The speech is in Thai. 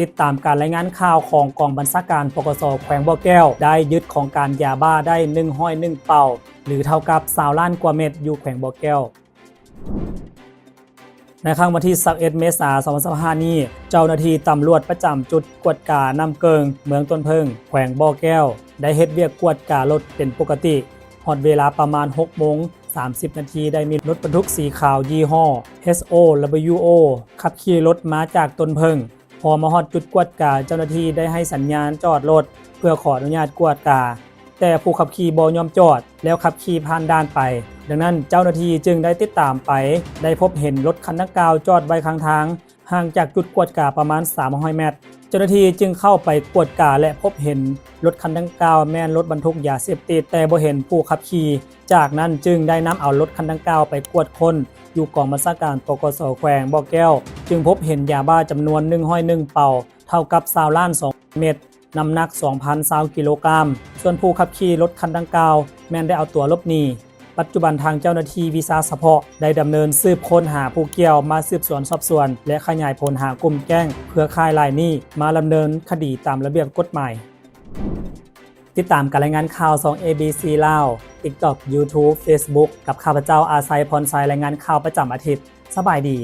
ติดตามการรายงานข่าวของกองบัญชาการปกส.แขวงบ่อแก้วได้ยึดของการยาบ้าได้101เป่าหรือเท่ากับ20ล้านกว่าเม็ดอยู่แขวงบ่อแก้วในครั้งวันที่21เมษายน2025นี้เจ้าหน้าที่ตำรวจประจำจุดกวดกานำเกิงเมืองต้นเพิงแขวงบ่อแก้วได้เฮ็ดเวียกกวดการถเป็นปกติฮอดเวลาประมาณ 6:30 นาทีได้มีรถบรรทุกสีขาวยี่ห้อ SOWO ขับขี่รถมาจากต้นเพิงพอมาฮอดจุดกวดกาเจ้าหน้าที่ได้ให้สัญญาณจอดรถเพื่อขออนุญาตกวดกาแต่ผู้ขับขี่บ่ยอมจอดแล้วขับขี่ผ่านด่านไปดังนั้นเจ้าหน้าที่จึงได้ติดตามไปได้พบเห็นรถคันดังกล่าวจอดไว้ข้างทางห่างจากจุดกวดกาประมาณ300 เมตรเจ้าหน้าที่จึงเข้าไปกวดกาและพบเห็นรถคันดังกล่าวแม่นรถบรรทุกยาเสพติดแต่บ่เห็นผู้ขับขี่จากนั้นจึงได้นำเอารถคันดังกล่าวไปกวดค้นอยู่กองบัญชาการปกส.แขวงบ่อแก้วจึงพบเห็นยาบ้าจำนวน101เป่าเท่ากับ20ล้าน2เม็ดน้ำหนัก 2,020 กิโลกรัมส่วนผู้ขับขี่รถคันดังกล่าวแม้นได้เอาตัวหลบหนีปัจจุบันทางเจ้าหน้าที่วิสาเฉพาะได้ดำเนินสืบค้นหาผู้เกี่ยวมาสืบสวนสอบสวนและขยายผลหากลุ่มแก๊งเครือข่ายรายนี้มาดำเนินคดีตามระเบียบกฎหมายติดตามการรายงานข่าวของ ABC ลาว TikTok YouTube Facebook กับข้าพเจ้าอาไซพรไซรายงานข่าวประจำอาทิตย์สบายดี